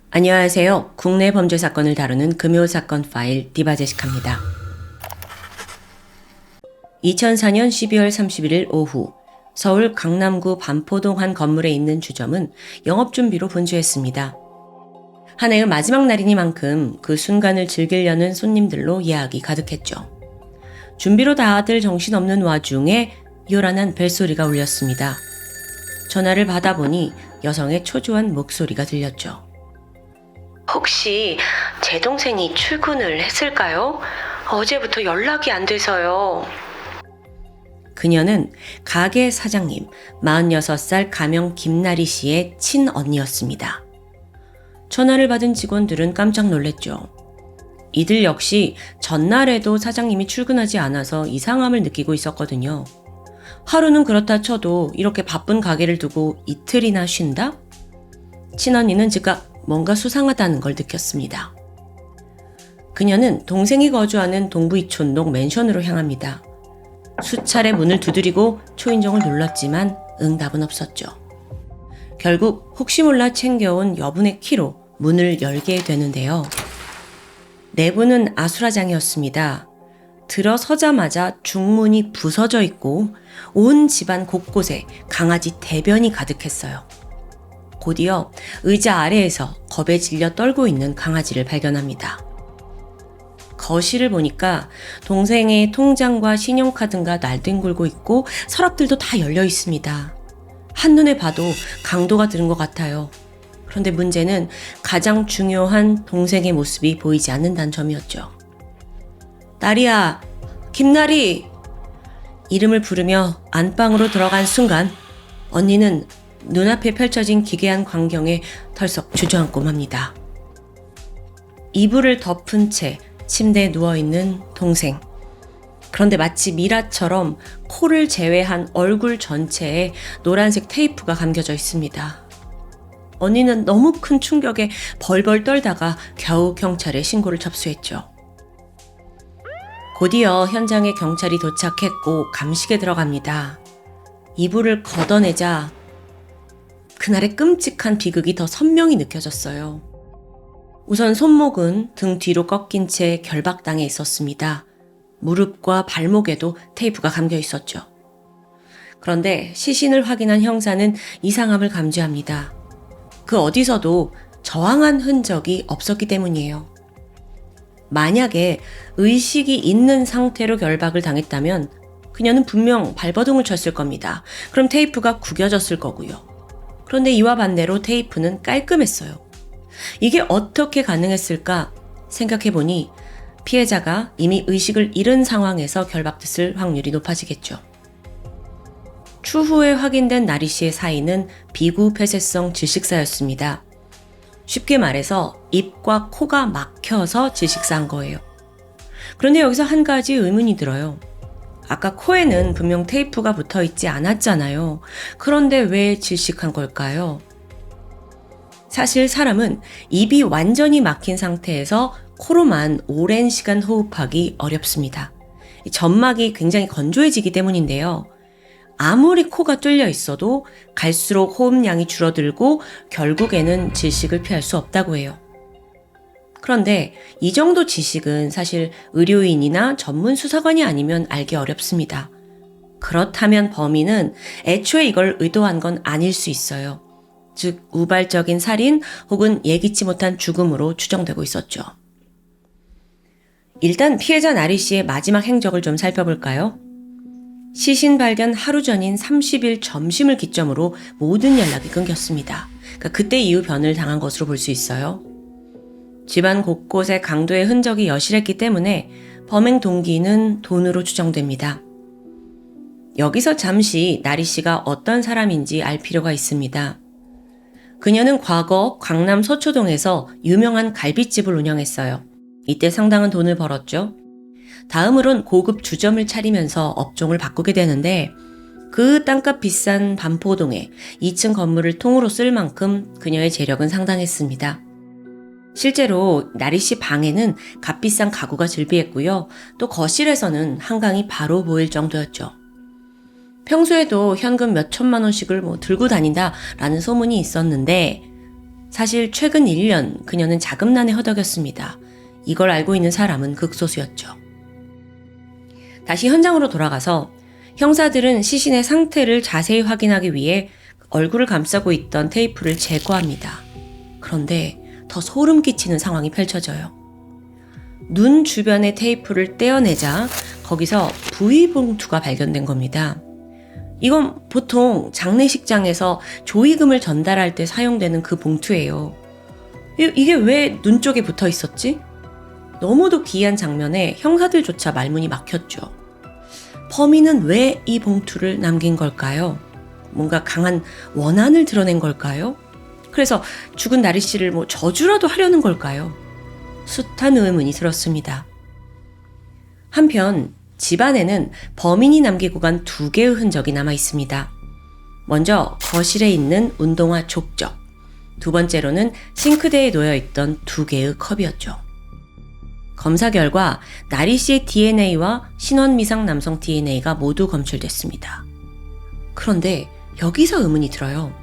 안녕하세요. 국내 범죄 사건을 다루는 금요사건 파일 디바제시카입니다. 2004년 12월 31일 오후 서울 강남구 반포동 한 건물에 있는 주점은 영업 준비로 분주했습니다. 한 해의 마지막 날이니만큼 그 순간을 즐기려는 손님들로 예약이 가득했죠. 준비로 다들 정신없는 와중에 요란한 벨소리가 울렸습니다. 전화를 받아보니 여성의 초조한 목소리가 들렸죠. 혹시 제 동생이 출근을 했을까요? 어제부터 연락이 안 돼서요. 그녀는 가게 사장님 46살 가명 김나리 씨의 친언니였습니다. 전화를 받은 직원들은 깜짝 놀랐죠. 이들 역시 전날에도 사장님이 출근하지 않아서 이상함을 느끼고 있었거든요. 하루는 그렇다 쳐도 이렇게 바쁜 가게를 두고 이틀이나 쉰다? 친언니는 즉각 뭔가 수상하다는 걸 느꼈습니다. 그녀는 동생이 거주하는 동부 이촌동 맨션으로 향합니다. 수차례 문을 두드리고 초인종을 눌렀지만 응답은 없었죠. 결국 혹시 몰라 챙겨온 여분의 키로 문을 열게 되는데요. 내부는 아수라장이었습니다. 들어서자마자 중문이 부서져 있고 온 집안 곳곳에 강아지 대변이 가득했어요. 곧이어 의자 아래에서 겁에 질려 떨고 있는 강아지를 발견합니다. 거실을 보니까 동생의 통장과 신용카드가 날뒹굴고 있고 서랍들도 다 열려 있습니다. 한눈에 봐도 강도가 들은 것 같아요. 그런데 문제는 가장 중요한 동생의 모습이 보이지 않는다는 점이었죠. 나리야, 김나리! 이름을 부르며 안방으로 들어간 순간 언니는 눈앞에 펼쳐진 기괴한 광경에 털썩 주저앉고 맙니다. 이불을 덮은 채 침대에 누워있는 동생. 그런데 마치 미라처럼 코를 제외한 얼굴 전체에 노란색 테이프가 감겨져 있습니다. 언니는 너무 큰 충격에 벌벌 떨다가 겨우 경찰에 신고를 접수했죠. 곧이어 현장에 경찰이 도착했고 감식에 들어갑니다. 이불을 걷어내자 그날의 끔찍한 비극이 더 선명히 느껴졌어요. 우선 손목은 등 뒤로 꺾인 채 결박당해 있었습니다. 무릎과 발목에도 테이프가 감겨 있었죠. 그런데 시신을 확인한 형사는 이상함을 감지합니다. 그 어디서도 저항한 흔적이 없었기 때문이에요. 만약에 의식이 있는 상태로 결박을 당했다면 그녀는 분명 발버둥을 쳤을 겁니다. 그럼 테이프가 구겨졌을 거고요. 그런데 이와 반대로 테이프는 깔끔했어요. 이게 어떻게 가능했을까 생각해보니 피해자가 이미 의식을 잃은 상황에서 결박됐을 확률이 높아지겠죠. 추후에 확인된 나리 씨의 사인은 비구폐쇄성 질식사였습니다. 쉽게 말해서 입과 코가 막혀서 질식사한 거예요. 그런데 여기서 한 가지 의문이 들어요. 아까 코에는 분명 테이프가 붙어 있지 않았잖아요. 그런데 왜 질식한 걸까요? 사실 사람은 입이 완전히 막힌 상태에서 코로만 오랜 시간 호흡하기 어렵습니다. 점막이 굉장히 건조해지기 때문인데요. 아무리 코가 뚫려 있어도 갈수록 호흡량이 줄어들고 결국에는 질식을 피할 수 없다고 해요. 그런데 이 정도 지식은 사실 의료인이나 전문 수사관이 아니면 알기 어렵습니다. 그렇다면 범인은 애초에 이걸 의도한 건 아닐 수 있어요. 즉 우발적인 살인 혹은 예기치 못한 죽음으로 추정되고 있었죠. 일단 피해자 나리 씨의 마지막 행적을 좀 살펴볼까요? 시신 발견 하루 전인 30일 점심을 기점으로 모든 연락이 끊겼습니다. 그러니까 그때 이후 변을 당한 것으로 볼 수 있어요. 집안 곳곳에 강도의 흔적이 여실했기 때문에 범행 동기는 돈으로 추정됩니다. 여기서 잠시 나리 씨가 어떤 사람인지 알 필요가 있습니다. 그녀는 과거 강남 서초동에서 유명한 갈비집을 운영했어요. 이때 상당한 돈을 벌었죠. 다음으론 고급 주점을 차리면서 업종을 바꾸게 되는데 그 땅값 비싼 반포동에 2층 건물을 통으로 쓸 만큼 그녀의 재력은 상당했습니다. 실제로 나리 씨 방에는 값비싼 가구가 즐비했고요. 또 거실에서는 한강이 바로 보일 정도였죠. 평소에도 현금 몇 천만 원씩을 들고 다닌다라는 소문이 있었는데 사실 최근 1년 그녀는 자금난에 허덕였습니다. 이걸 알고 있는 사람은 극소수였죠. 다시 현장으로 돌아가서 형사들은 시신의 상태를 자세히 확인하기 위해 얼굴을 감싸고 있던 테이프를 제거합니다. 그런데 더 소름 끼치는 상황이 펼쳐져요. 눈 주변의 테이프를 떼어내자 거기서 부위봉투가 발견된 겁니다. 이건 보통 장례식장에서 조의금을 전달할 때 사용되는 그 봉투예요. 이게 왜 눈 쪽에 붙어 있었지? 너무도 기이한 장면에 형사들조차 말문이 막혔죠. 범인은 왜 이 봉투를 남긴 걸까요? 뭔가 강한 원한을 드러낸 걸까요? 그래서 죽은 나리 씨를 저주라도 하려는 걸까요? 숱한 의문이 들었습니다. 한편 집안에는 범인이 남기고 간 2개의 흔적이 남아 있습니다. 먼저 거실에 있는 운동화 족적, 두 번째로는 싱크대에 놓여있던 2개의 컵이었죠. 검사 결과 나리 씨의 DNA와 신원미상 남성 DNA가 모두 검출됐습니다. 그런데 여기서 의문이 들어요.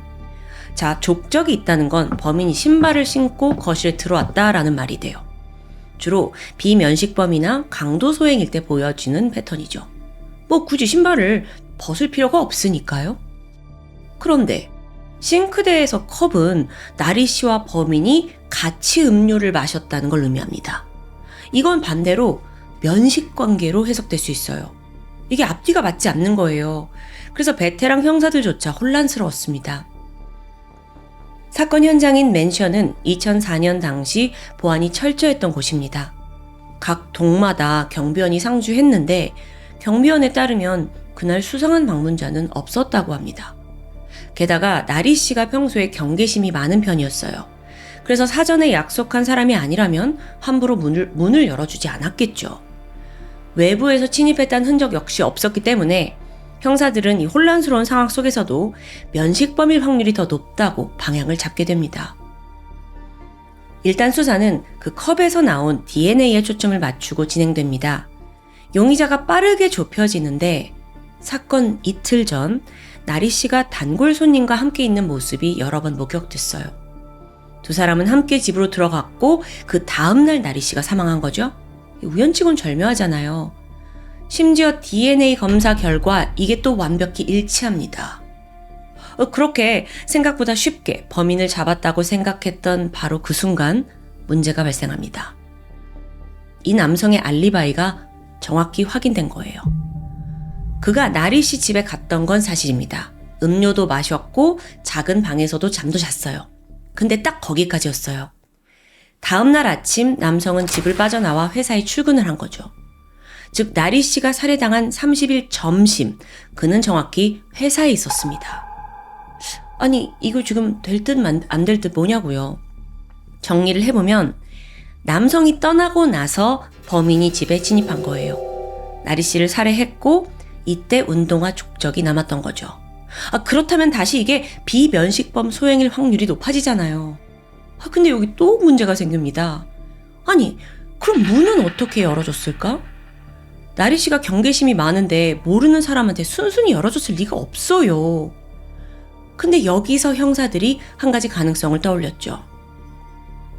자, 족적이 있다는 건 범인이 신발을 신고 거실에 들어왔다라는 말이 돼요. 주로 비면식범이나 강도 소행일 때 보여지는 패턴이죠. 굳이 신발을 벗을 필요가 없으니까요. 그런데 싱크대에서 컵은 나리 씨와 범인이 같이 음료를 마셨다는 걸 의미합니다. 이건 반대로 면식관계로 해석될 수 있어요. 이게 앞뒤가 맞지 않는 거예요. 그래서 베테랑 형사들조차 혼란스러웠습니다. 사건 현장인 맨션은 2004년 당시 보안이 철저했던 곳입니다. 각 동마다 경비원이 상주했는데 경비원에 따르면 그날 수상한 방문자는 없었다고 합니다. 게다가 나리 씨가 평소에 경계심이 많은 편이었어요. 그래서 사전에 약속한 사람이 아니라면 함부로 문을 열어주지 않았겠죠. 외부에서 침입했다는 흔적 역시 없었기 때문에 형사들은 이 혼란스러운 상황 속에서도 면식범일 확률이 더 높다고 방향을 잡게 됩니다. 일단 수사는 그 컵에서 나온 DNA에 초점을 맞추고 진행됩니다. 용의자가 빠르게 좁혀지는데 사건 이틀 전 나리 씨가 단골 손님과 함께 있는 모습이 여러 번 목격됐어요. 2사람은 함께 집으로 들어갔고 그 다음날 나리 씨가 사망한 거죠. 우연치곤 절묘하잖아요. 심지어 DNA 검사 결과 이게 또 완벽히 일치합니다. 그렇게 생각보다 쉽게 범인을 잡았다고 생각했던 바로 그 순간 문제가 발생합니다. 이 남성의 알리바이가 정확히 확인된 거예요. 그가 나리 씨 집에 갔던 건 사실입니다. 음료도 마셨고 작은 방에서도 잠도 잤어요. 근데 딱 거기까지였어요. 다음날 아침 남성은 집을 빠져나와 회사에 출근을 한 거죠. 즉 나리 씨가 살해당한 30일 점심 그는 정확히 회사에 있었습니다. 아니 이거 지금 될 듯 안 될 듯 뭐냐고요. 정리를 해보면 남성이 떠나고 나서 범인이 집에 진입한 거예요. 나리 씨를 살해했고 이때 운동화 족적이 남았던 거죠. 그렇다면 다시 이게 비면식범 소행일 확률이 높아지잖아요. 근데 여기 또 문제가 생깁니다. 아니 그럼 문은 어떻게 열어줬을까? 나리 씨가 경계심이 많은데 모르는 사람한테 순순히 열어줬을 리가 없어요. 근데 여기서 형사들이 한 가지 가능성을 떠올렸죠.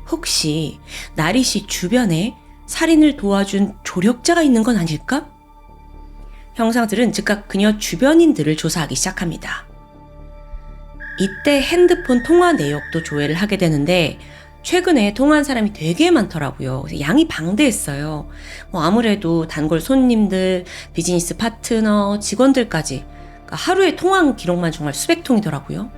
혹시 나리 씨 주변에 살인을 도와준 조력자가 있는 건 아닐까? 형사들은 즉각 그녀 주변인들을 조사하기 시작합니다. 이때 핸드폰 통화 내역도 조회를 하게 되는데 최근에 통화한 사람이 되게 많더라고요. 그래서 양이 방대했어요. 아무래도 단골 손님들, 비즈니스 파트너, 직원들까지 그러니까 하루에 통화한 기록만 정말 수백 통이더라고요.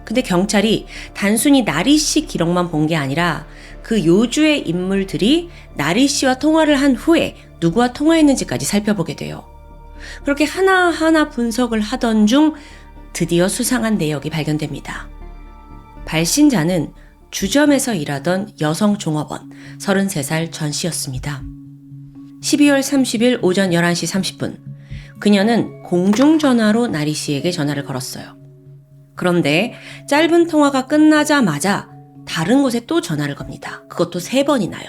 근데 경찰이 단순히 나리 씨 기록만 본 게 아니라 그 요주의 인물들이 나리 씨와 통화를 한 후에 누구와 통화했는지까지 살펴보게 돼요. 그렇게 하나하나 분석을 하던 중 드디어 수상한 내역이 발견됩니다. 발신자는 주점에서 일하던 여성 종업원 33살 전 씨였습니다. 12월 30일 오전 11시 30분 그녀는 공중전화로 나리 씨에게 전화를 걸었어요. 그런데 짧은 통화가 끝나자마자 다른 곳에 또 전화를 겁니다. 그것도 3번이나요.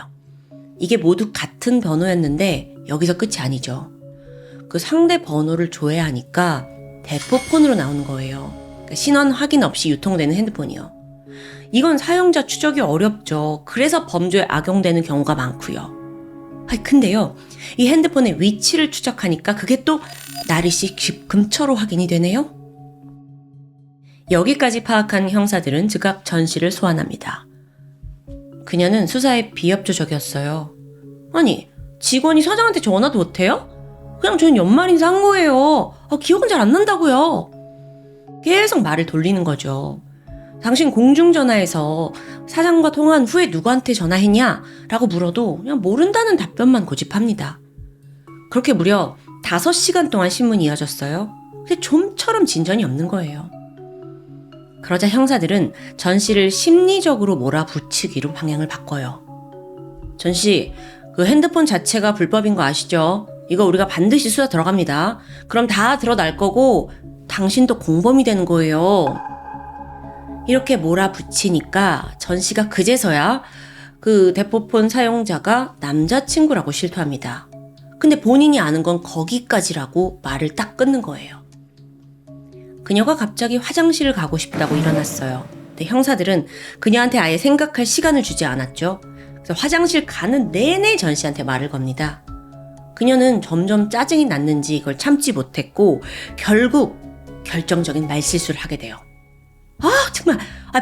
이게 모두 같은 번호였는데 여기서 끝이 아니죠. 그 상대 번호를 조회하니까 대포폰으로 나오는 거예요. 그러니까 신원 확인 없이 유통되는 핸드폰이요. 이건 사용자 추적이 어렵죠. 그래서 범죄에 악용되는 경우가 많고요. 근데요, 이 핸드폰의 위치를 추적하니까 그게 또 나리 씨 집 근처로 확인이 되네요. 여기까지 파악한 형사들은 즉각 전 씨를 소환합니다. 그녀는 수사에 비협조적이었어요. 아니, 직원이 사장한테 전화도 못해요? 그냥 저는 연말 인사한 거예요. 기억은 잘 안 난다고요. 계속 말을 돌리는 거죠. 당신 공중전화에서 사장과 통화한 후에 누구한테 전화했냐? 라고 물어도 그냥 모른다는 답변만 고집합니다. 그렇게 무려 5시간 동안 신문이 이어졌어요. 근데 좀처럼 진전이 없는 거예요. 그러자 형사들은 전 씨를 심리적으로 몰아붙이기로 방향을 바꿔요. 전 씨, 그 핸드폰 자체가 불법인 거 아시죠? 이거 우리가 반드시 수사 들어갑니다. 그럼 다 드러날 거고 당신도 공범이 되는 거예요. 이렇게 몰아붙이니까 전 씨가 그제서야 그 대포폰 사용자가 남자친구라고 실토합니다. 근데 본인이 아는 건 거기까지라고 말을 딱 끊는 거예요. 그녀가 갑자기 화장실을 가고 싶다고 일어났어요. 근데 형사들은 그녀한테 아예 생각할 시간을 주지 않았죠. 그래서 화장실 가는 내내 전 씨한테 말을 겁니다. 그녀는 점점 짜증이 났는지 이걸 참지 못했고 결국 결정적인 말실수를 하게 돼요. 정말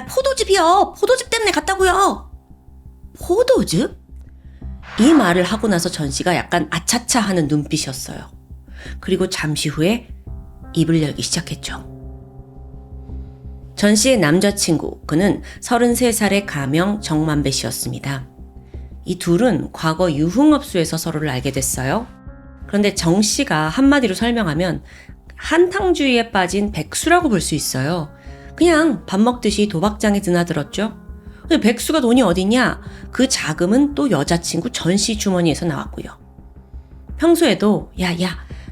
포도즙이요. 포도즙 때문에 갔다고요. 포도즙? 이 말을 하고 나서 전 씨가 약간 아차차 하는 눈빛이었어요. 그리고 잠시 후에 입을 열기 시작했죠. 전 씨의 남자친구, 그는 33살의 가명 정만배 씨였습니다. 이 둘은 과거 유흥업소에서 서로를 알게 됐어요. 그런데 정 씨가 한마디로 설명하면 한탕주의에 빠진 백수라고 볼 수 있어요. 그냥 밥 먹듯이 도박장에 드나들었죠. 근데 백수가 돈이 어딨냐? 그 자금은 또 여자친구 전 씨 주머니에서 나왔고요. 평소에도 야,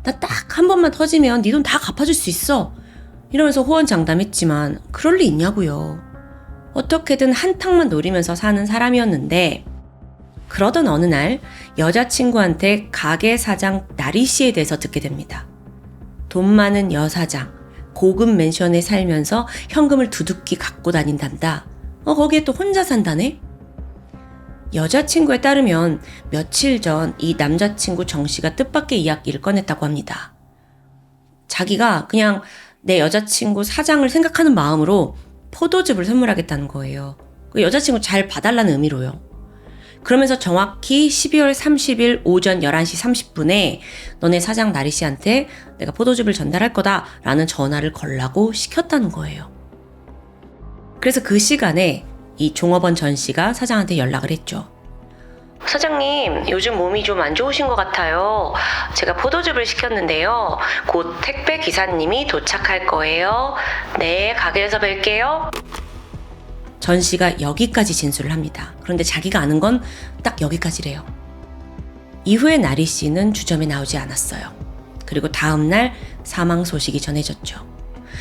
나 딱 한 번만 터지면 네 돈 다 갚아줄 수 있어. 이러면서 호언장담했지만 그럴 리 있냐고요. 어떻게든 한탕만 노리면서 사는 사람이었는데 그러던 어느 날 여자친구한테 가게 사장 나리 씨에 대해서 듣게 됩니다. 돈 많은 여사장, 고급 맨션에 살면서 현금을 두둑히 갖고 다닌단다. 거기에 또 혼자 산다네? 여자친구에 따르면 며칠 전 이 남자친구 정 씨가 뜻밖의 이야기를 꺼냈다고 합니다. 자기가 그냥 내 여자친구 사장을 생각하는 마음으로 포도즙을 선물하겠다는 거예요. 그 여자친구 잘 봐달라는 의미로요. 그러면서 정확히 12월 30일 오전 11시 30분에 너네 사장 나리 씨한테 내가 포도즙을 전달할 거다 라는 전화를 걸라고 시켰다는 거예요. 그래서 그 시간에 이 종업원 전 씨가 사장한테 연락을 했죠. 사장님, 요즘 몸이 좀 안 좋으신 것 같아요. 제가 포도즙을 시켰는데요. 곧 택배 기사님이 도착할 거예요. 네, 가게에서 뵐게요. 전 씨가 여기까지 진술을 합니다. 그런데 자기가 아는 건 딱 여기까지래요. 이후에 나리 씨는 주점에 나오지 않았어요. 그리고 다음 날 사망 소식이 전해졌죠.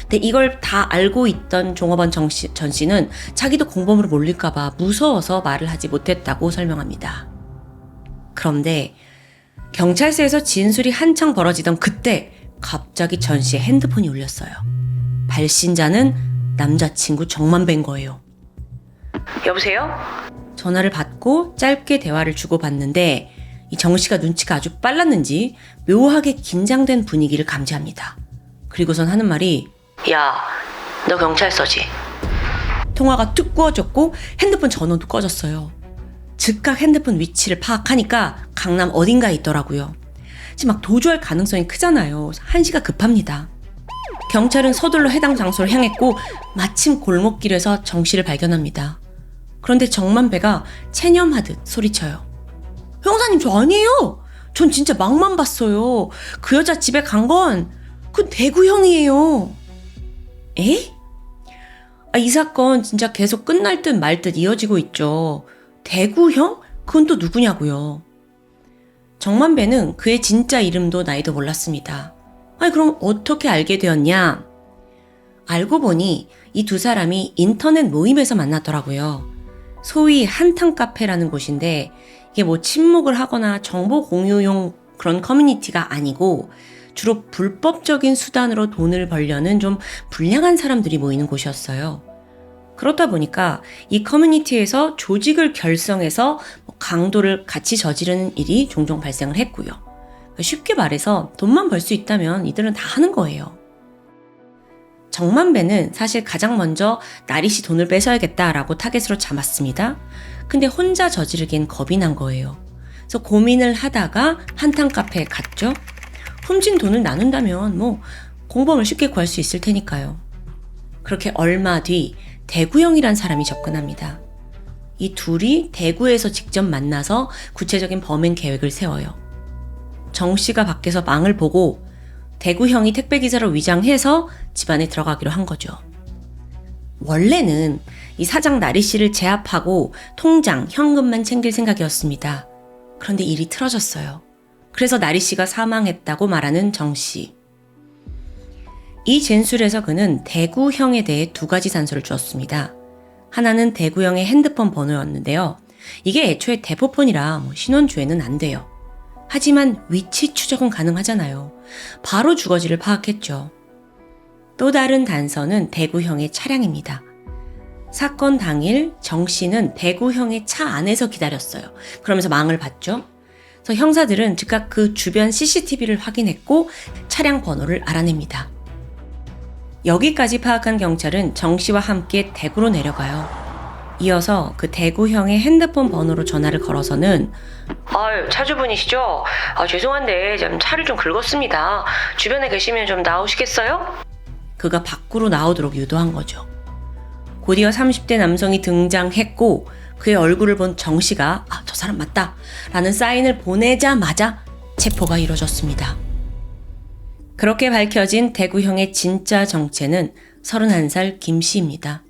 근데 이걸 다 알고 있던 종업원 전 씨는 자기도 공범으로 몰릴까봐 무서워서 말을 하지 못했다고 설명합니다. 그런데 경찰서에서 진술이 한창 벌어지던 그때 갑자기 전 씨의 핸드폰이 울렸어요. 발신자는 남자친구 정만배인 거예요. 여보세요? 전화를 받고 짧게 대화를 주고받는데 이 정 씨가 눈치가 아주 빨랐는지 묘하게 긴장된 분위기를 감지합니다. 그리고선 하는 말이 야, 너 경찰서지? 통화가 뚝 꺼졌고 핸드폰 전원도 꺼졌어요. 즉각 핸드폰 위치를 파악하니까 강남 어딘가에 있더라고요. 지금 막 도주할 가능성이 크잖아요. 한시가 급합니다. 경찰은 서둘러 해당 장소를 향했고 마침 골목길에서 정 씨를 발견합니다. 그런데 정만배가 체념하듯 소리쳐요. 형사님, 저 아니에요. 전 진짜 막만 봤어요. 그 여자 집에 간 건 그 대구형이에요. 에? 이 사건 진짜 계속 끝날 듯 말 듯 이어지고 있죠. 대구형? 그건 또 누구냐고요. 정만배는 그의 진짜 이름도 나이도 몰랐습니다. 그럼 어떻게 알게 되었냐? 알고 보니 이 두 사람이 인터넷 모임에서 만났더라고요. 소위 한탕 카페라는 곳인데 이게 뭐 친목을 하거나 정보 공유용 그런 커뮤니티가 아니고 주로 불법적인 수단으로 돈을 벌려는 좀 불량한 사람들이 모이는 곳이었어요. 그렇다 보니까 이 커뮤니티에서 조직을 결성해서 강도를 같이 저지르는 일이 종종 발생을 했고요. 쉽게 말해서 돈만 벌 수 있다면 이들은 다 하는 거예요. 정만배는 사실 가장 먼저 나리씨 돈을 뺏어야겠다라고 타겟으로 잡았습니다. 근데 혼자 저지르기엔 겁이 난 거예요. 그래서 고민을 하다가 한탕 카페에 갔죠. 훔친 돈을 나눈다면 공범을 쉽게 구할 수 있을 테니까요. 그렇게 얼마 뒤 대구형이란 사람이 접근합니다. 이 둘이 대구에서 직접 만나서 구체적인 범행 계획을 세워요. 정 씨가 밖에서 망을 보고 대구형이 택배기사로 위장해서 집안에 들어가기로 한 거죠. 원래는 이 사장 나리 씨를 제압하고 통장, 현금만 챙길 생각이었습니다. 그런데 일이 틀어졌어요. 그래서 나리 씨가 사망했다고 말하는 정 씨. 이 진술에서 그는 대구형에 대해 두 가지 단서를 주었습니다. 하나는 대구형의 핸드폰 번호였는데요. 이게 애초에 대포폰이라 신원조회는 안 돼요. 하지만 위치 추적은 가능하잖아요. 바로 주거지를 파악했죠. 또 다른 단서는 대구형의 차량입니다. 사건 당일 정 씨는 대구형의 차 안에서 기다렸어요. 그러면서 망을 봤죠. 그래서 형사들은 즉각 그 주변 CCTV를 확인했고 차량 번호를 알아냅니다. 여기까지 파악한 경찰은 정 씨와 함께 대구로 내려가요. 이어서 그 대구형의 핸드폰 번호로 전화를 걸어서는 차주분이시죠? 죄송한데 차를 좀 긁었습니다. 주변에 계시면 좀 나오시겠어요? 그가 밖으로 나오도록 유도한 거죠. 곧이어 30대 남성이 등장했고 그의 얼굴을 본 정 씨가 저 사람 맞다 라는 사인을 보내자마자 체포가 이루어졌습니다. 그렇게 밝혀진 대구형의 진짜 정체는 31살 김 씨입니다.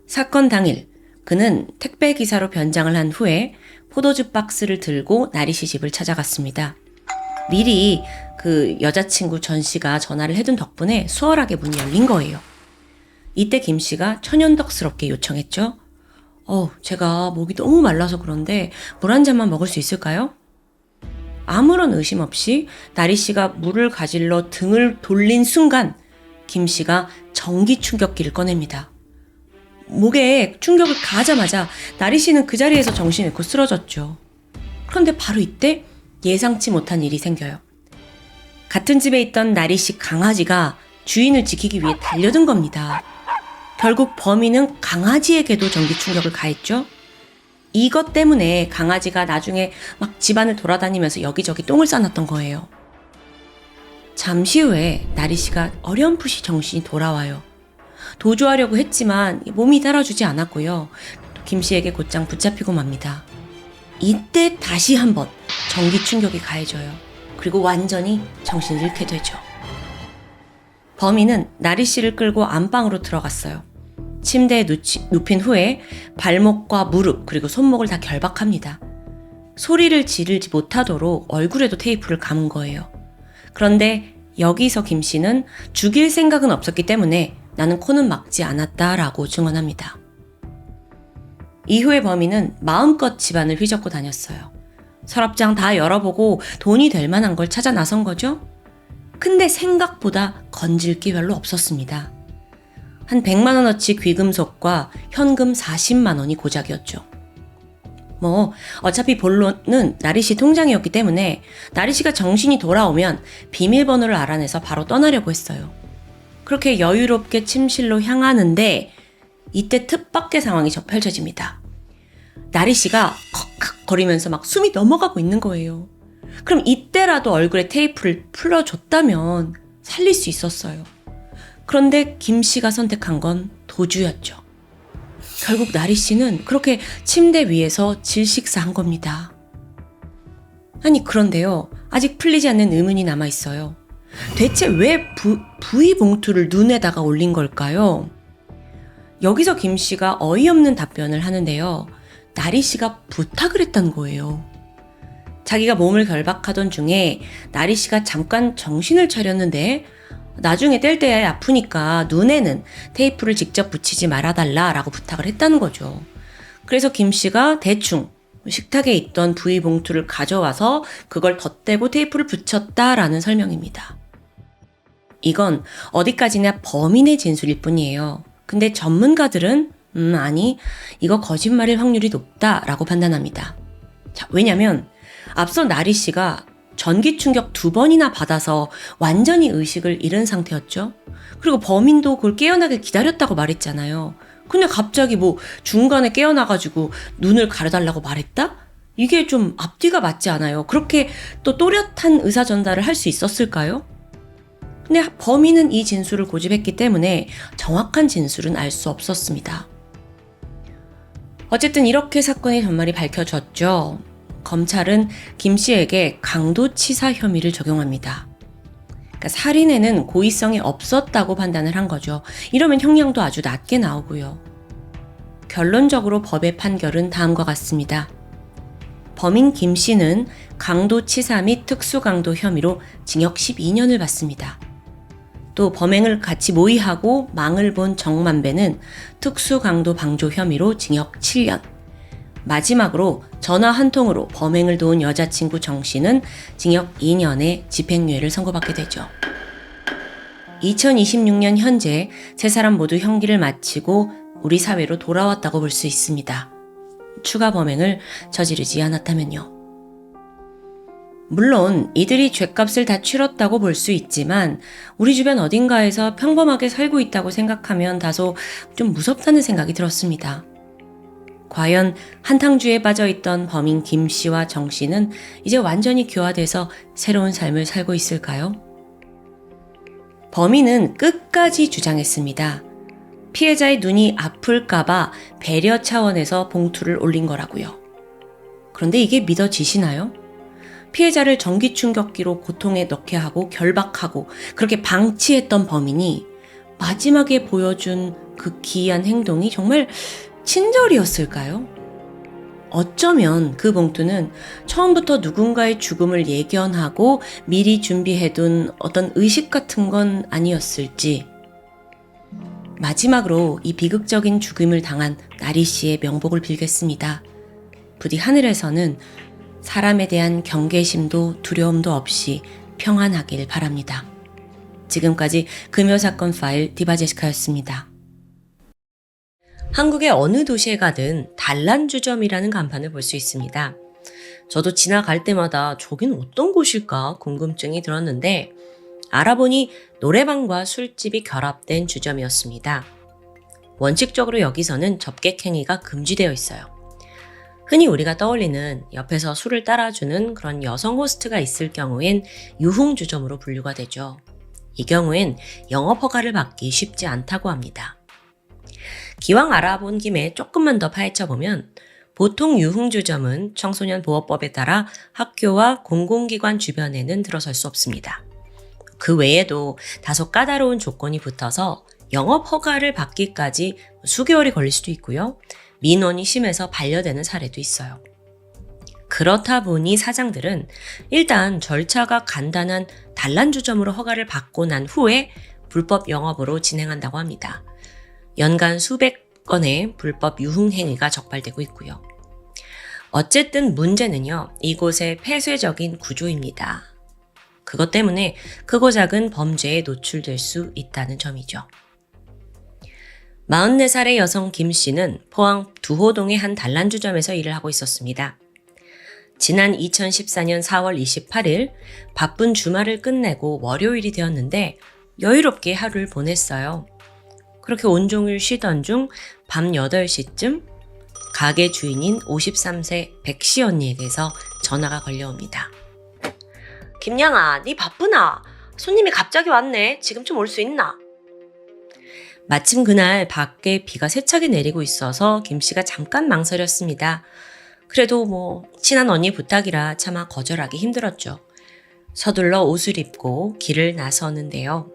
사건 당일 그는 택배기사로 변장을 한 후에 포도주 박스를 들고 나리 씨 집을 찾아갔습니다. 미리 그 여자친구 전 씨가 전화를 해둔 덕분에 수월하게 문이 열린 거예요. 이때 김 씨가 천연덕스럽게 요청했죠. 제가 목이 너무 말라서 그런데 물 한 잔만 먹을 수 있을까요? 아무런 의심 없이 나리 씨가 물을 가질러 등을 돌린 순간 김 씨가 전기 충격기를 꺼냅니다. 목에 충격을 가하자마자 나리 씨는 그 자리에서 정신을 잃고 쓰러졌죠. 그런데 바로 이때 예상치 못한 일이 생겨요. 같은 집에 있던 나리 씨 강아지가 주인을 지키기 위해 달려든 겁니다. 결국 범인은 강아지에게도 전기 충격을 가했죠. 이것 때문에 강아지가 나중에 막 집안을 돌아다니면서 여기저기 똥을 싸놨던 거예요. 잠시 후에 나리 씨가 어렴풋이 정신이 돌아와요. 도주하려고 했지만 몸이 따라주지 않았고요. 김 씨에게 곧장 붙잡히고 맙니다. 이때 다시 한번 전기 충격이 가해져요. 그리고 완전히 정신을 잃게 되죠. 범인은 나리 씨를 끌고 안방으로 들어갔어요. 침대에 눕힌 후에 발목과 무릎 그리고 손목을 다 결박합니다. 소리를 지르지 못하도록 얼굴에도 테이프를 감은 거예요. 그런데 여기서 김 씨는 죽일 생각은 없었기 때문에 나는 코는 막지 않았다라고 증언합니다. 이후에 범인은 마음껏 집안을 휘젓고 다녔어요. 서랍장 다 열어보고 돈이 될 만한 걸 찾아 나선 거죠. 근데 생각보다 건질 게 별로 없었습니다. 한 100만 원어치 귀금속과 현금 40만 원이 고작이었죠. 어차피 본론은 나리 씨 통장이었기 때문에 나리 씨가 정신이 돌아오면 비밀번호를 알아내서 바로 떠나려고 했어요. 그렇게 여유롭게 침실로 향하는데 이때 뜻밖의 상황이 펼쳐집니다. 나리 씨가 컥컥 거리면서 막 숨이 넘어가고 있는 거예요. 그럼 이때라도 얼굴에 테이프를 풀어줬다면 살릴 수 있었어요. 그런데 김 씨가 선택한 건 도주였죠. 결국 나리 씨는 그렇게 침대 위에서 질식사한 겁니다. 아니 그런데요. 아직 풀리지 않는 의문이 남아있어요. 대체 왜 부위 봉투를 눈에다가 올린 걸까요? 여기서 김 씨가 어이없는 답변을 하는데요. 나리 씨가 부탁을 했다는 거예요. 자기가 몸을 결박하던 중에 나리 씨가 잠깐 정신을 차렸는데 나중에 뗄 때 아프니까 눈에는 테이프를 직접 붙이지 말아달라라고 부탁을 했다는 거죠. 그래서 김 씨가 대충 식탁에 있던 부위 봉투를 가져와서 그걸 덧대고 테이프를 붙였다라는 설명입니다. 이건 어디까지나 범인의 진술일 뿐이에요. 근데 전문가들은 아니, 이거 거짓말일 확률이 높다라고 판단합니다. 자, 왜냐면 앞서 나리 씨가 전기 충격 2번이나 받아서 완전히 의식을 잃은 상태였죠. 그리고 범인도 그걸 깨어나길 기다렸다고 말했잖아요. 근데 갑자기 뭐 중간에 깨어나가지고 눈을 가려달라고 말했다? 이게 좀 앞뒤가 맞지 않아요. 그렇게 또 또렷한 의사 전달을 할 수 있었을까요? 근데 범인은 이 진술을 고집했기 때문에 정확한 진술은 알 수 없었습니다. 어쨌든 이렇게 사건의 전말이 밝혀졌죠. 검찰은 김 씨에게 강도치사 혐의를 적용합니다. 그러니까 살인에는 고의성이 없었다고 판단을 한 거죠. 이러면 형량도 아주 낮게 나오고요. 결론적으로 법의 판결은 다음과 같습니다. 범인 김 씨는 강도치사 및 특수강도 혐의로 징역 12년을 받습니다. 또 범행을 같이 모의하고 망을 본 정만배는 특수강도 방조 혐의로 징역 7년. 마지막으로 전화 한 통으로 범행을 도운 여자친구 정 씨는 징역 2년의 집행유예를 선고받게 되죠. 2026년 현재 세 사람 모두 형기를 마치고 우리 사회로 돌아왔다고 볼 수 있습니다. 추가 범행을 저지르지 않았다면요. 물론 이들이 죗값을 다 치렀다고 볼 수 있지만 우리 주변 어딘가에서 평범하게 살고 있다고 생각하면 다소 좀 무섭다는 생각이 들었습니다. 과연 한탕주의에 빠져있던 범인 김 씨와 정 씨는 이제 완전히 교화돼서 새로운 삶을 살고 있을까요? 범인은 끝까지 주장했습니다. 피해자의 눈이 아플까봐 배려 차원에서 봉투를 올린 거라고요. 그런데 이게 믿어지시나요? 피해자를 전기 충격기로 고통에 넣게 하고 결박하고 그렇게 방치했던 범인이 마지막에 보여준 그 기이한 행동이 정말 친절이었을까요? 어쩌면 그 봉투는 처음부터 누군가의 죽음을 예견하고 미리 준비해둔 어떤 의식 같은 건 아니었을지. 마지막으로 이 비극적인 죽음을 당한 나리 씨의 명복을 빌겠습니다. 부디 하늘에서는 사람에 대한 경계심도 두려움도 없이 평안하길 바랍니다. 지금까지 금요사건 파일 디바제시카였습니다. 한국의 어느 도시에 가든 단란주점이라는 간판을 볼 수 있습니다. 저도 지나갈 때마다 저긴 어떤 곳일까 궁금증이 들었는데 알아보니 노래방과 술집이 결합된 주점이었습니다. 원칙적으로 여기서는 접객 행위가 금지되어 있어요. 흔히 우리가 떠올리는 옆에서 술을 따라주는 그런 여성 호스트가 있을 경우엔 유흥주점으로 분류가 되죠. 이 경우엔 영업 허가를 받기 쉽지 않다고 합니다. 기왕 알아본 김에 조금만 더 파헤쳐보면 보통 유흥주점은 청소년 보호법에 따라 학교와 공공기관 주변에는 들어설 수 없습니다. 그 외에도 다소 까다로운 조건이 붙어서 영업 허가를 받기까지 수개월이 걸릴 수도 있고요. 민원이 심해서 반려되는 사례도 있어요. 그렇다 보니 사장들은 일단 절차가 간단한 단란주점으로 허가를 받고 난 후에 불법 영업으로 진행한다고 합니다. 연간 수백 건의 불법 유흥행위가 적발되고 있고요. 어쨌든 문제는요, 이곳의 폐쇄적인 구조입니다. 그것 때문에 크고 작은 범죄에 노출될 수 있다는 점이죠. 44살의 여성 김 씨는 포항 두호동의 한 단란주점에서 일을 하고 있었습니다. 지난 2014년 4월 28일 바쁜 주말을 끝내고 월요일이 되었는데 여유롭게 하루를 보냈어요. 그렇게 온종일 쉬던 중 밤 8시쯤 가게 주인인 53세 백씨 언니에게서 전화가 걸려옵니다. 김양아, 니 바쁘나? 손님이 갑자기 왔네. 지금 좀 올 수 있나? 마침 그날 밖에 비가 세차게 내리고 있어서 김씨가 잠깐 망설였습니다. 그래도 친한 언니 부탁이라 차마 거절하기 힘들었죠. 서둘러 옷을 입고 길을 나서는데요.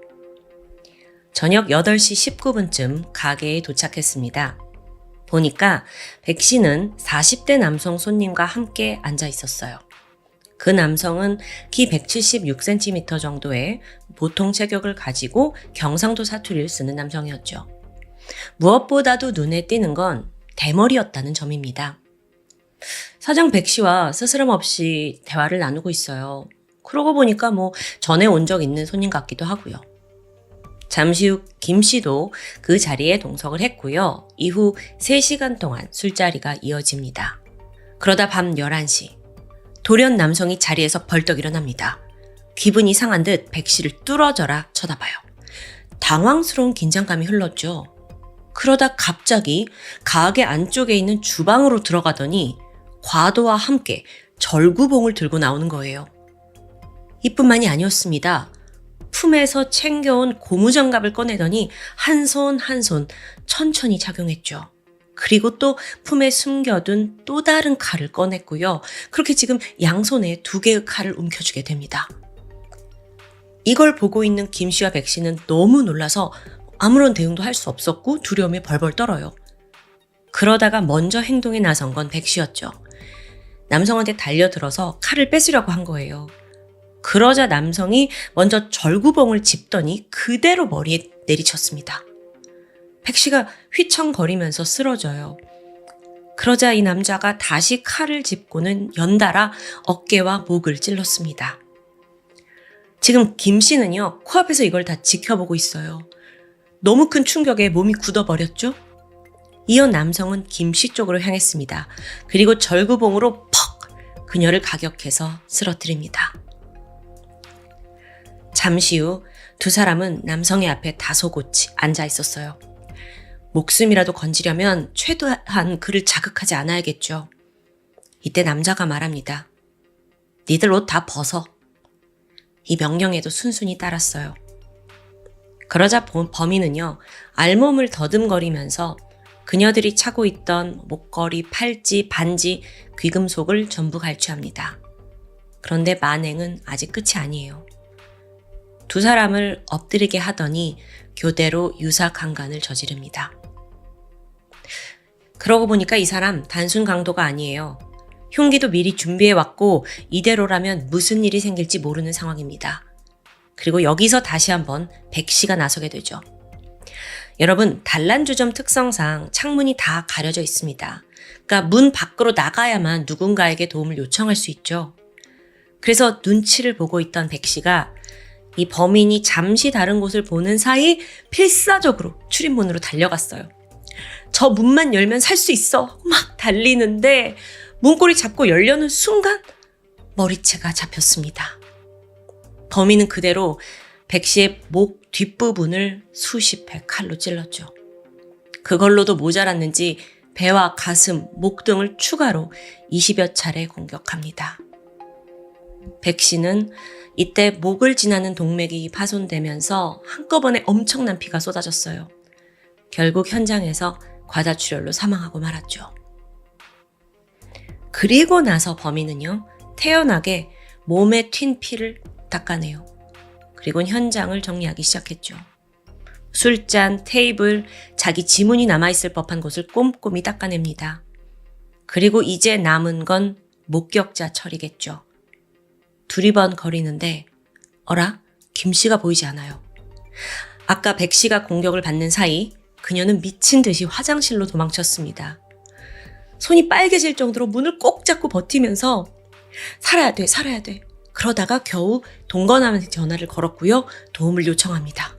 저녁 8시 19분쯤 가게에 도착했습니다. 보니까 백 씨는 40대 남성 손님과 함께 앉아 있었어요. 그 남성은 키 176cm 정도의 보통 체격을 가지고 경상도 사투리를 쓰는 남성이었죠. 무엇보다도 눈에 띄는 건 대머리였다는 점입니다. 사장 백 씨와 스스럼 없이 대화를 나누고 있어요. 그러고 보니까 전에 온 적 있는 손님 같기도 하고요. 잠시 후 김 씨도 그 자리에 동석을 했고요. 이후 3시간 동안 술자리가 이어집니다. 그러다 밤 11시, 돌연 남성이 자리에서 벌떡 일어납니다. 기분이 상한 듯 백 씨를 뚫어져라 쳐다봐요. 당황스러운 긴장감이 흘렀죠. 그러다 갑자기 가게 안쪽에 있는 주방으로 들어가더니 과도와 함께 절구봉을 들고 나오는 거예요. 이뿐만이 아니었습니다. 품에서 챙겨온 고무장갑을 꺼내더니 한 손 한 손 천천히 착용했죠. 그리고 또 품에 숨겨둔 또 다른 칼을 꺼냈고요. 그렇게 지금 양손에 2개의 칼을 움켜쥐게 됩니다. 이걸 보고 있는 김 씨와 백 씨는 너무 놀라서 아무런 대응도 할 수 없었고 두려움에 벌벌 떨어요. 그러다가 먼저 행동에 나선 건 백 씨였죠. 남성한테 달려들어서 칼을 뺏으려고 한 거예요. 그러자 남성이 먼저 절구봉을 짚더니 그대로 머리에 내리쳤습니다. 백 씨가 휘청거리면서 쓰러져요. 그러자 이 남자가 다시 칼을 짚고는 연달아 어깨와 목을 찔렀습니다. 지금 김 씨는요, 코앞에서 이걸 다 지켜보고 있어요. 너무 큰 충격에 몸이 굳어버렸죠? 이어 남성은 김 씨 쪽으로 향했습니다. 그리고 절구봉으로 퍽! 그녀를 가격해서 쓰러뜨립니다. 잠시 후 2사람은 남성의 앞에 다소곳이 앉아 있었어요. 목숨이라도 건지려면 최대한 그를 자극하지 않아야겠죠. 이때 남자가 말합니다. 니들 옷 다 벗어. 이 명령에도 순순히 따랐어요. 그러자 범인은요, 알몸을 더듬거리면서 그녀들이 차고 있던 목걸이, 팔찌, 반지, 귀금속을 전부 갈취합니다. 그런데 만행은 아직 끝이 아니에요. 2사람을 엎드리게 하더니 교대로 유사강간을 저지릅니다. 그러고 보니까 이 사람 단순 강도가 아니에요. 흉기도 미리 준비해왔고 이대로라면 무슨 일이 생길지 모르는 상황입니다. 그리고 여기서 다시 한번 백 씨가 나서게 되죠. 여러분, 단란주점 특성상 창문이 다 가려져 있습니다. 그러니까 문 밖으로 나가야만 누군가에게 도움을 요청할 수 있죠. 그래서 눈치를 보고 있던 백 씨가 이 범인이 잠시 다른 곳을 보는 사이 필사적으로 출입문으로 달려갔어요. 저 문만 열면 살 수 있어. 막 달리는데 문고리 잡고 열려는 순간 머리채가 잡혔습니다. 범인은 그대로 백 씨의 목 뒷부분을 수십 회 칼로 찔렀죠. 그걸로도 모자랐는지 배와 가슴, 목 등을 추가로 20여 차례 공격합니다. 백 씨는 이때 목을 지나는 동맥이 파손되면서 한꺼번에 엄청난 피가 쏟아졌어요. 결국 현장에서 과다출혈로 사망하고 말았죠. 그리고 나서 범인은요, 태연하게 몸에 튄 피를 닦아내요. 그리고 현장을 정리하기 시작했죠. 술잔, 테이블, 자기 지문이 남아있을 법한 곳을 꼼꼼히 닦아냅니다. 그리고 이제 남은 건 목격자 처리겠죠. 두리번거리는데 어라? 김 씨가 보이지 않아요. 아까 백 씨가 공격을 받는 사이 그녀는 미친 듯이 화장실로 도망쳤습니다. 손이 빨개질 정도로 문을 꼭 잡고 버티면서 살아야 돼, 살아야 돼. 그러다가 겨우 동거남한테 전화를 걸었고요. 도움을 요청합니다.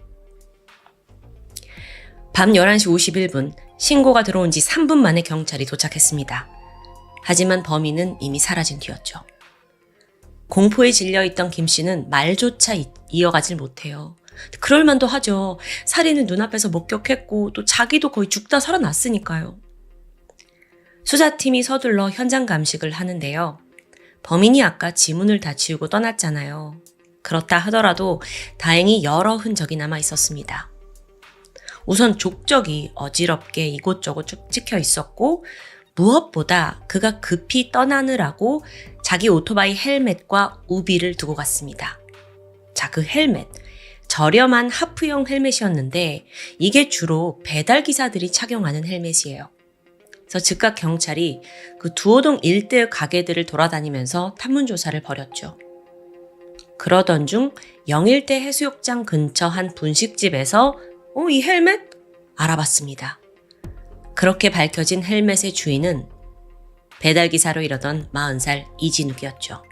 밤 11시 51분, 신고가 들어온 지 3분 만에 경찰이 도착했습니다. 하지만 범인은 이미 사라진 뒤였죠. 공포에 질려있던 김 씨는 말조차 이어가질 못해요. 그럴 만도 하죠. 살인을 눈앞에서 목격했고 또 자기도 거의 죽다 살아났으니까요. 수사팀이 서둘러 현장 감식을 하는데요. 범인이 아까 지문을 다 지우고 떠났잖아요. 그렇다 하더라도 다행히 여러 흔적이 남아 있었습니다. 우선 족적이 어지럽게 이곳저곳 쭉 찍혀 있었고 무엇보다 그가 급히 떠나느라고 자기 오토바이 헬멧과 우비를 두고 갔습니다. 자, 그 헬멧. 저렴한 하프형 헬멧이었는데 이게 주로 배달기사들이 착용하는 헬멧이에요. 그래서 즉각 경찰이 그 두호동 일대의 가게들을 돌아다니면서 탐문조사를 벌였죠. 그러던 중 영일대 해수욕장 근처 한 분식집에서 이 헬멧? 알아봤습니다. 그렇게 밝혀진 헬멧의 주인은 배달기사로 일하던 40살 이진욱이었죠.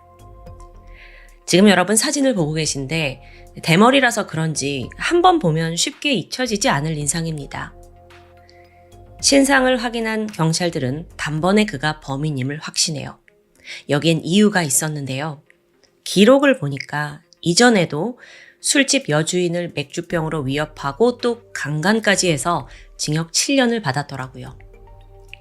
지금 여러분 사진을 보고 계신데 대머리라서 그런지 한 번 보면 쉽게 잊혀지지 않을 인상입니다. 신상을 확인한 경찰들은 단번에 그가 범인임을 확신해요. 여기엔 이유가 있었는데요. 기록을 보니까 이전에도 술집 여주인을 맥주병으로 위협하고 또 강간까지 해서 징역 7년을 받았더라고요.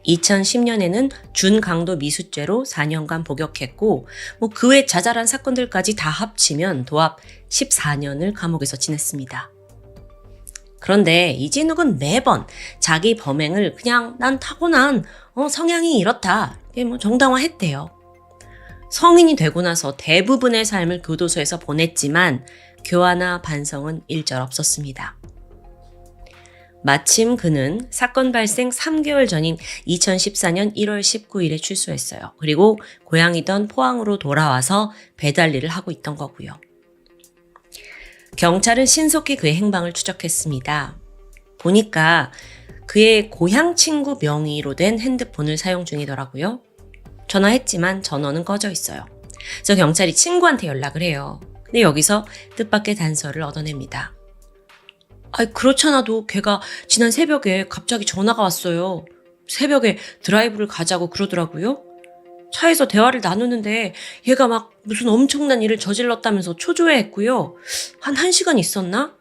2010년에는 준강도 미수죄로 4년간 복역했고 그 외 자잘한 사건들까지 다 합치면 도합 14년을 감옥에서 지냈습니다. 그런데 이진욱은 매번 자기 범행을 그냥 난 타고난 성향이 이렇다 이렇게 정당화했대요. 성인이 되고 나서 대부분의 삶을 교도소에서 보냈지만 교화나 반성은 일절 없었습니다. 마침 그는 사건 발생 3개월 전인 2014년 1월 19일에 출소했어요. 그리고 고향이던 포항으로 돌아와서 배달 일을 하고 있던 거고요. 경찰은 신속히 그의 행방을 추적했습니다. 보니까 그의 고향 친구 명의로 된 핸드폰을 사용 중이더라고요. 전화했지만 전원은 꺼져 있어요. 그래서 경찰이 친구한테 연락을 해요. 근데 여기서 뜻밖의 단서를 얻어냅니다. 그렇잖아도 걔가 지난 새벽에 갑자기 전화가 왔어요. 새벽에 드라이브를 가자고 그러더라고요. 차에서 대화를 나누는데 얘가 막 무슨 엄청난 일을 저질렀다면서 초조해했고요. 한 1시간 있었나?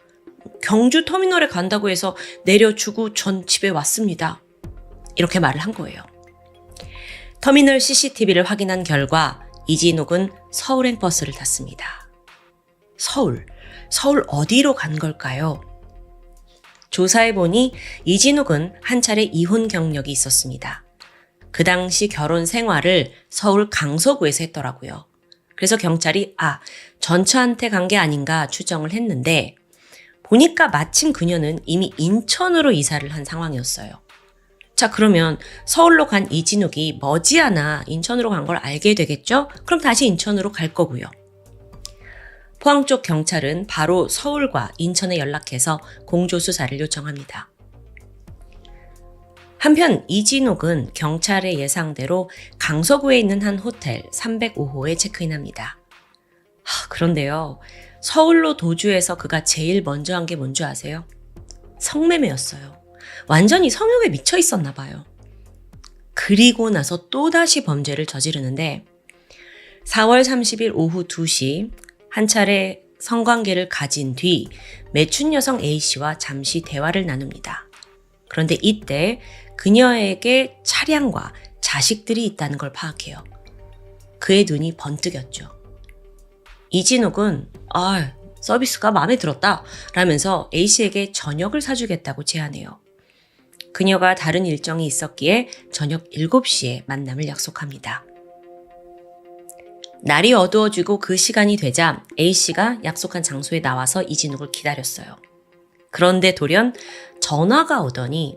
경주 터미널에 간다고 해서 내려주고 전 집에 왔습니다. 이렇게 말을 한 거예요. 터미널 CCTV를 확인한 결과 이진욱은 서울행 버스를 탔습니다. 서울 어디로 간 걸까요? 조사해보니 이진욱은 한 차례 이혼 경력이 있었습니다. 그 당시 결혼 생활을 서울 강서구에서 했더라고요. 그래서 경찰이 전처한테 간 게 아닌가 추정을 했는데 보니까 마침 그녀는 이미 인천으로 이사를 한 상황이었어요. 자, 그러면 서울로 간 이진욱이 머지않아 인천으로 간 걸 알게 되겠죠? 그럼 다시 인천으로 갈 거고요. 포항 쪽 경찰은 바로 서울과 인천에 연락해서 공조수사를 요청합니다. 한편 이진욱은 경찰의 예상대로 강서구에 있는 한 호텔 305호에 체크인합니다. 그런데요, 서울로 도주해서 그가 제일 먼저 한 게 뭔지 아세요? 성매매였어요. 완전히 성욕에 미쳐 있었나 봐요. 그리고 나서 또다시 범죄를 저지르는데 4월 30일 오후 2시 한 차례 성관계를 가진 뒤 매춘 여성 A씨와 잠시 대화를 나눕니다. 그런데 이때 그녀에게 차량과 자식들이 있다는 걸 파악해요. 그의 눈이 번뜩였죠. 이진욱은 서비스가 마음에 들었다 라면서 A씨에게 저녁을 사주겠다고 제안해요. 그녀가 다른 일정이 있었기에 저녁 7시에 만남을 약속합니다. 날이 어두워지고 그 시간이 되자 A씨가 약속한 장소에 나와서 이진욱을 기다렸어요. 그런데 돌연 전화가 오더니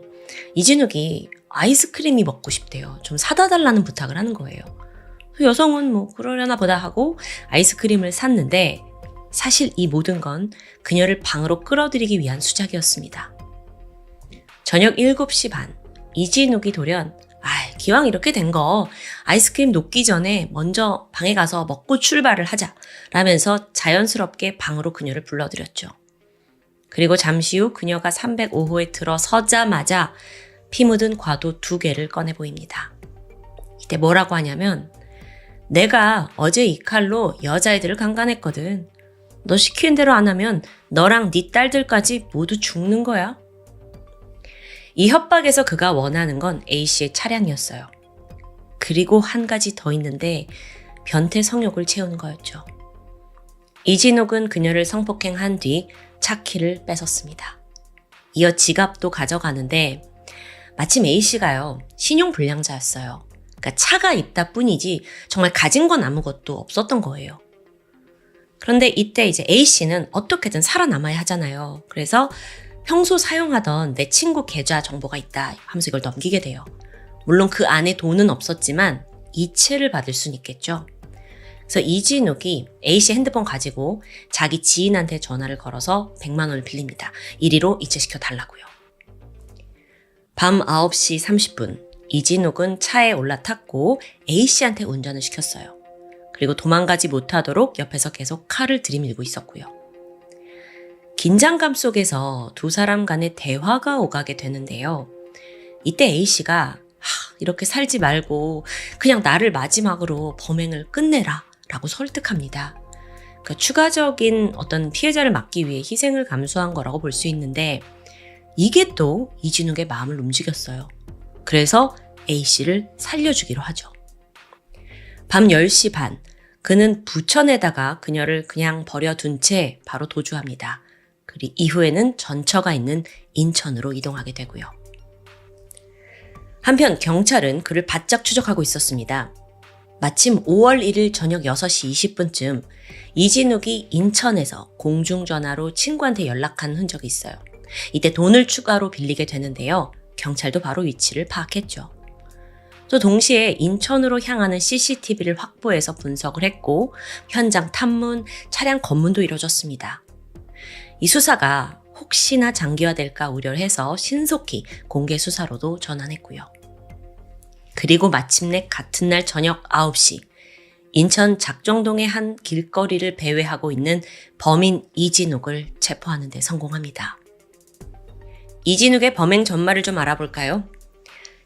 이진욱이 아이스크림이 먹고 싶대요. 좀 사다 달라는 부탁을 하는 거예요. 여성은 그러려나 보다 하고 아이스크림을 샀는데 사실 이 모든 건 그녀를 방으로 끌어들이기 위한 수작이었습니다. 저녁 7시 반, 이진욱이 돌연 기왕 이렇게 된 거 아이스크림 녹기 전에 먼저 방에 가서 먹고 출발을 하자 라면서 자연스럽게 방으로 그녀를 불러들였죠. 그리고 잠시 후 그녀가 305호에 들어서자마자 피 묻은 과도 2개를 꺼내 보입니다. 이때 뭐라고 하냐면 내가 어제 이 칼로 여자애들을 강간했거든. 너 시키는 대로 안 하면 너랑 네 딸들까지 모두 죽는 거야. 이 협박에서 그가 원하는 건 A씨의 차량이었어요. 그리고 한 가지 더 있는데 변태 성욕을 채우는 거였죠. 이진욱은 그녀를 성폭행한 뒤 차 키를 뺏었습니다. 이어 지갑도 가져가는데 마침 A씨가요, 신용불량자였어요. 그러니까 차가 있다 뿐이지 정말 가진 건 아무것도 없었던 거예요. 그런데 이때 이제 A씨는 어떻게든 살아남아야 하잖아요. 그래서 평소 사용하던 내 친구 계좌 정보가 있다 하면서 이걸 넘기게 돼요. 물론 그 안에 돈은 없었지만 이체를 받을 수는 있겠죠. 그래서 이진욱이 A씨 핸드폰 가지고 자기 지인한테 전화를 걸어서 100만 원을 빌립니다. 이리로 이체시켜 달라고요. 밤 9시 30분 이진욱은 차에 올라탔고 A씨한테 운전을 시켰어요. 그리고 도망가지 못하도록 옆에서 계속 칼을 들이밀고 있었고요. 긴장감 속에서 두 사람 간의 대화가 오가게 되는데요. 이때 A씨가 이렇게 살지 말고 그냥 나를 마지막으로 범행을 끝내라 라고 설득합니다. 그 추가적인 어떤 피해자를 막기 위해 희생을 감수한 거라고 볼 수 있는데 이게 또 이진욱의 마음을 움직였어요. 그래서 A씨를 살려주기로 하죠. 밤 10시 반, 그는 부천에다가 그녀를 그냥 버려둔 채 바로 도주합니다. 그리고 이후에는 전처가 있는 인천으로 이동하게 되고요. 한편 경찰은 그를 바짝 추적하고 있었습니다. 마침 5월 1일 저녁 6시 20분쯤 이진욱이 인천에서 공중전화로 친구한테 연락한 흔적이 있어요. 이때 돈을 추가로 빌리게 되는데요. 경찰도 바로 위치를 파악했죠. 또 동시에 인천으로 향하는 CCTV를 확보해서 분석을 했고 현장 탐문, 차량 검문도 이뤄졌습니다. 이 수사가 혹시나 장기화될까 우려를 해서 신속히 공개 수사로도 전환했고요. 그리고 마침내 같은 날 저녁 9시 인천 작정동의 한 길거리를 배회하고 있는 범인 이진욱을 체포하는 데 성공합니다. 이진욱의 범행 전말을 좀 알아볼까요?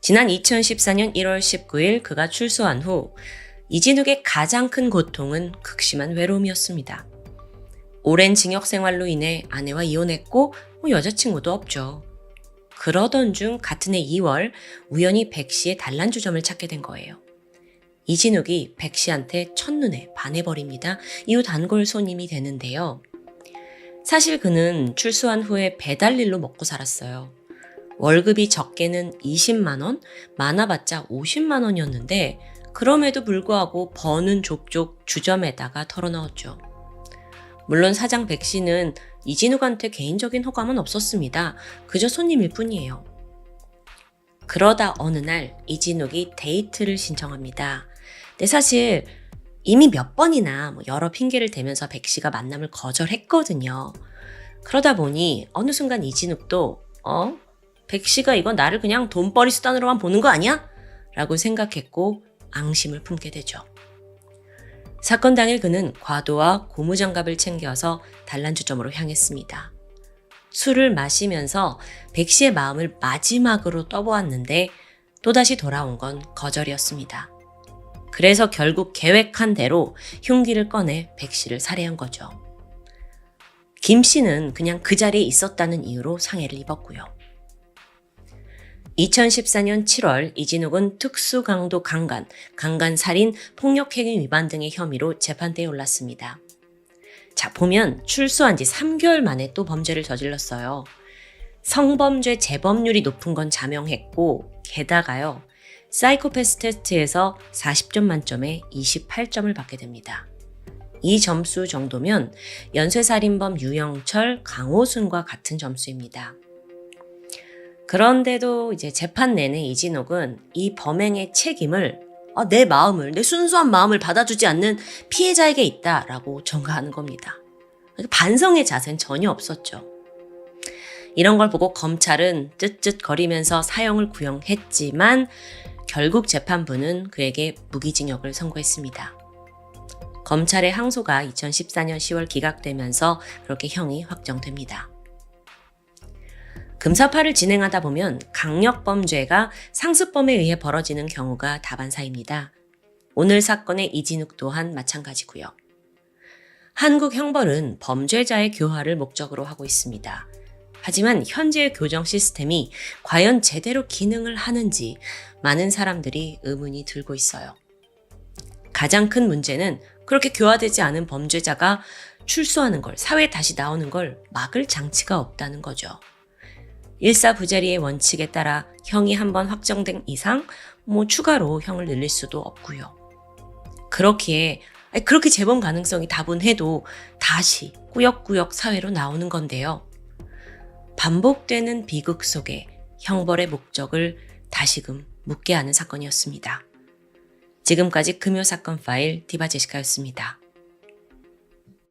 지난 2014년 1월 19일 그가 출소한 후 이진욱의 가장 큰 고통은 극심한 외로움이었습니다. 오랜 징역 생활로 인해 아내와 이혼했고 여자친구도 없죠. 그러던 중 같은 해 2월 우연히 백씨의 단란주점을 찾게 된 거예요. 이진욱이 백씨한테 첫눈에 반해버립니다. 이후 단골 손님이 되는데요. 사실 그는 출소한 후에 배달일로 먹고 살았어요. 월급이 적게는 20만 원, 많아봤자 50만 원이었는데 그럼에도 불구하고 버는 족족 주점에다가 털어넣었죠. 물론 사장 백씨는 이진욱한테 개인적인 호감은 없었습니다. 그저 손님일 뿐이에요. 그러다 어느 날 이진욱이 데이트를 신청합니다. 근데 사실 이미 몇 번이나 여러 핑계를 대면서 백씨가 만남을 거절했거든요. 그러다 보니 어느 순간 이진욱도 백씨가 이건 나를 그냥 돈벌이 수단으로만 보는 거 아니야? 라고 생각했고 앙심을 품게 되죠. 사건 당일 그는 과도와 고무장갑을 챙겨서 단란주점으로 향했습니다. 술을 마시면서 백씨의 마음을 마지막으로 떠보았는데 또다시 돌아온 건 거절이었습니다. 그래서 결국 계획한 대로 흉기를 꺼내 백씨를 살해한 거죠. 김씨는 그냥 그 자리에 있었다는 이유로 상해를 입었고요. 2014년 7월 이진욱은 특수강도 강간, 강간살인, 폭력행위 위반 등의 혐의로 재판대에 올랐습니다. 자, 보면 출소한 지 3개월 만에 또 범죄를 저질렀어요. 성범죄 재범률이 높은 건 자명했고 게다가요. 사이코패스 테스트에서 40점 만점에 28점을 받게 됩니다. 이 점수 정도면 연쇄살인범 유영철, 강호순과 같은 점수입니다. 그런데도 이제 재판 내내 이진욱은 이 범행의 책임을 내 순수한 마음을 받아주지 않는 피해자에게 있다라고 전가하는 겁니다. 반성의 자세는 전혀 없었죠. 이런 걸 보고 검찰은 쯧쯧거리면서 사형을 구형했지만 결국 재판부는 그에게 무기징역을 선고했습니다. 검찰의 항소가 2014년 10월 기각되면서 그렇게 형이 확정됩니다. 금사파를 진행하다 보면 강력범죄가 상습범에 의해 벌어지는 경우가 다반사입니다. 오늘 사건의 이진욱 또한 마찬가지고요. 한국 형벌은 범죄자의 교화를 목적으로 하고 있습니다. 하지만 현재의 교정 시스템이 과연 제대로 기능을 하는지 많은 사람들이 의문이 들고 있어요. 가장 큰 문제는 그렇게 교화되지 않은 범죄자가 출소하는 걸, 사회에 다시 나오는 걸 막을 장치가 없다는 거죠. 일사부재리의 원칙에 따라 형이 한번 확정된 이상 추가로 형을 늘릴 수도 없고요. 그렇게 재범 가능성이 다분해도 다시 꾸역꾸역 사회로 나오는 건데요. 반복되는 비극 속에 형벌의 목적을 다시금 묻게 하는 사건이었습니다. 지금까지 금요사건 파일 디바제시카였습니다.